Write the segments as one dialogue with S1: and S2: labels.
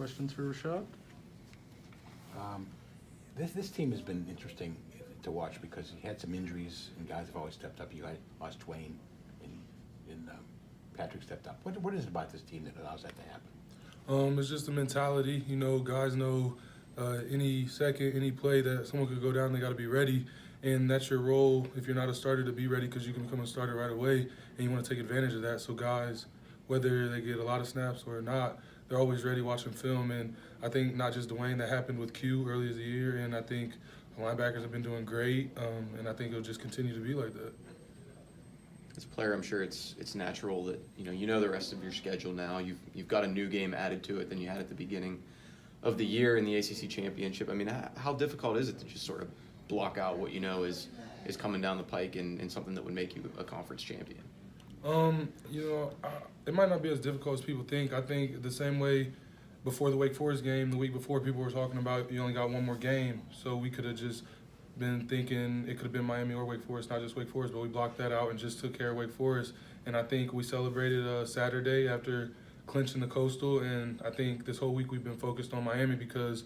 S1: Questions for Rashad?
S2: This team has been interesting to watch because he had some injuries and guys have always stepped up. You guys lost Twain and Patrick stepped up. What is it about this team that allows that to happen?
S3: It's just a mentality. You know, guys know any second, any play that someone could go down, they got to be ready. And that's your role if you're not a starter to be ready because you can become a starter right away and you want to take advantage of that. So guys, whether they get a lot of snaps or not, they're always ready watching film. And I think not just Dwayne, that happened with Q early as the year. And I think the linebackers have been doing great. And I think it'll just continue to be like that.
S4: As a player, I'm sure it's natural that you know the rest of your schedule now. You've got a new game added to it than you had at the beginning of the year in the ACC championship. I mean, how difficult is it to just sort of block out what you know is coming down the pike and something that would make you a conference champion?
S3: It might not be as difficult as people think. I think the same way before the Wake Forest game, the week before, people were talking about you only got one more game, so we could have just been thinking it could have been Miami or Wake Forest, not just Wake Forest, but we blocked that out and just took care of Wake Forest. And I think we celebrated Saturday after clinching the Coastal, and I think this whole week we've been focused on Miami because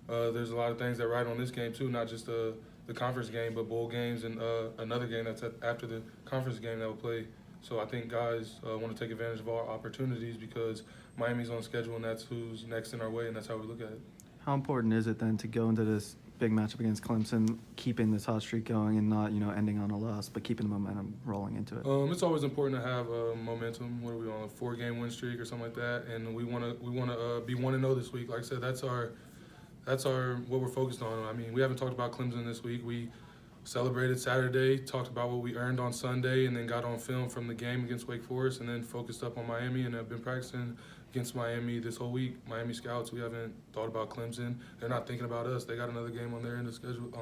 S3: there's a lot of things that ride on this game too, not just the conference game, but bowl games and another game that's after the conference game that we'll play. So I think guys want to take advantage of our opportunities because Miami's on schedule and that's who's next in our way, and that's how we look at it.
S1: How important is it then to go into this big matchup against Clemson, keeping this hot streak going and not, ending on a loss, but keeping the momentum rolling into it?
S3: It's always important to have momentum. What are we on, a 4-game win streak or something like that? And we want to be 1-0 this week. Like I said, that's our what we're focused on. I mean, we haven't talked about Clemson this week. We celebrated Saturday, talked about what we earned on Sunday, and then got on film from the game against Wake Forest, and then focused up on Miami. And I've been practicing against Miami this whole week. Miami scouts, we haven't thought about Clemson. They're not thinking about us. They got another game on their end of schedule,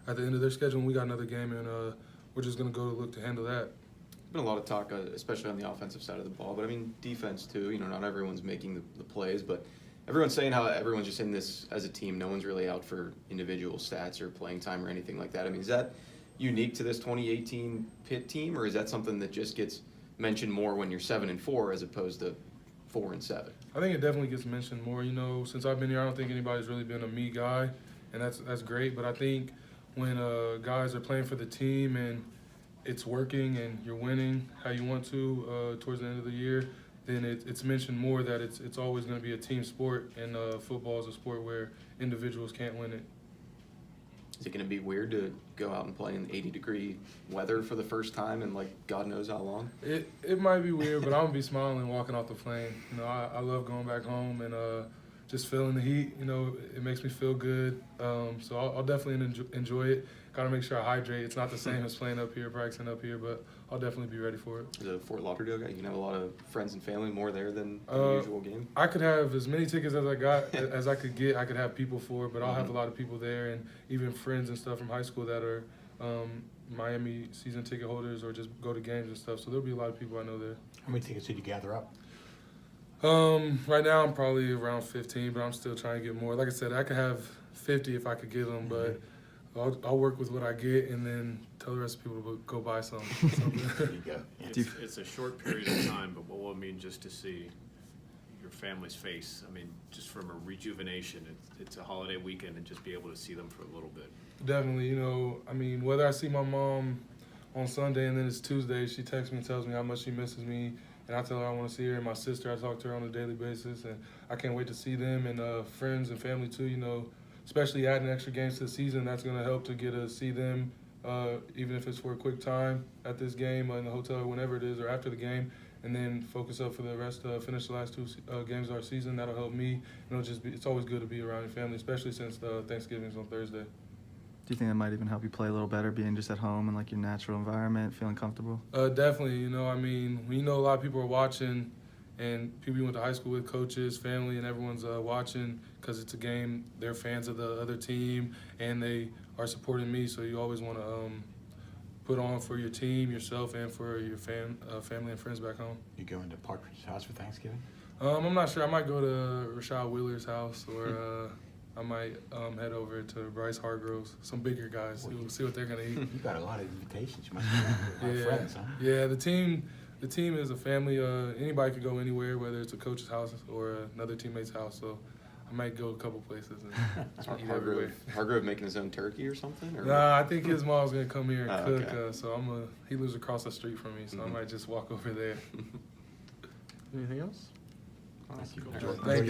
S3: at the end of their schedule, and we got another game, and we're just going to go to look to handle that.
S4: There's been a lot of talk, especially on the offensive side of the ball, but I mean defense too. Not everyone's making the plays, but everyone's saying how everyone's just in this as a team. No one's really out for individual stats or playing time or anything like that. I mean, is that unique to this 2018 Pitt team, or is that something that just gets mentioned more when you're 7-4 as opposed to 4-7?
S3: I think it definitely gets mentioned more. Since I've been here, I don't think anybody's really been a me guy, and that's great. But I think when guys are playing for the team and it's working and you're winning how you want to towards the end of the year, then it's mentioned more that it's always going to be a team sport, and football is a sport where individuals can't win it.
S4: Is it going to be weird to go out and play in 80-degree weather for the first time in God knows how long?
S3: It might be weird, but I'm going to be smiling walking off the plane. I love going back home and just feeling the heat. It makes me feel good. So I'll definitely enjoy it. Got to make sure I hydrate. It's not the same as playing up here, practicing up here, but I'll definitely be ready for it.
S4: As a Fort Lauderdale guy, you can have a lot of friends and family more there than the usual game.
S3: I could have as many tickets as I could get. I could have people for it, but I'll have a lot of people there, and even friends and stuff from high school that are Miami season ticket holders or just go to games and stuff. So there'll be a lot of people I know there.
S2: How many tickets did you gather up?
S3: Right now I'm probably around 15, but I'm still trying to get more. Like I said, I could have 50 if I could get them, but I'll work with what I get and then tell the rest of people to go buy some.
S2: There you go.
S5: It's a short period of time, but what will it mean just to see your family's face? I mean, just from a rejuvenation, it's a holiday weekend and just be able to see them for a little bit.
S3: Definitely, whether I see my mom on Sunday and then it's Tuesday, she texts me and tells me how much she misses me, and I tell her I want to see her, and my sister, I talk to her on a daily basis, and I can't wait to see them, and friends and family too, especially adding extra games to the season. That's going to help to get to see them, even if it's for a quick time at this game in the hotel or whenever it is, or after the game, and then focus up for the rest, finish the last 2 games of our season. That'll help me. It's always good to be around your family, especially since Thanksgiving's on Thursday.
S1: Do you think that might even help you play a little better, being just at home in your natural environment, feeling comfortable?
S3: Definitely. We know a lot of people are watching, and people you went to high school with, coaches, family, and everyone's watching because it's a game. They're fans of the other team, and they are supporting me. So you always want to put on for your team, yourself, and for your family and friends back home.
S2: You going to Partridge's house for Thanksgiving?
S3: I'm not sure. I might go to Rashad Weaver's house, or I might head over to Bryce Hargrove's, some bigger guys. We'll see what they're going to eat.
S2: You got a lot of invitations. You must have a lot of friends, huh?
S3: Yeah, the team is a family. Anybody could go anywhere, whether it's a coach's house or another teammate's house. So I might go a couple places and eat everywhere.
S4: Hargrove making his own turkey or something? Or
S3: Nah, I think his mom's gonna come here and
S4: Oh,
S3: cook.
S4: okay.
S3: So he lives across the street from me, so I
S4: Mhm.
S3: might just walk over there.
S6: Anything else?
S2: Thank you.
S3: Thank you.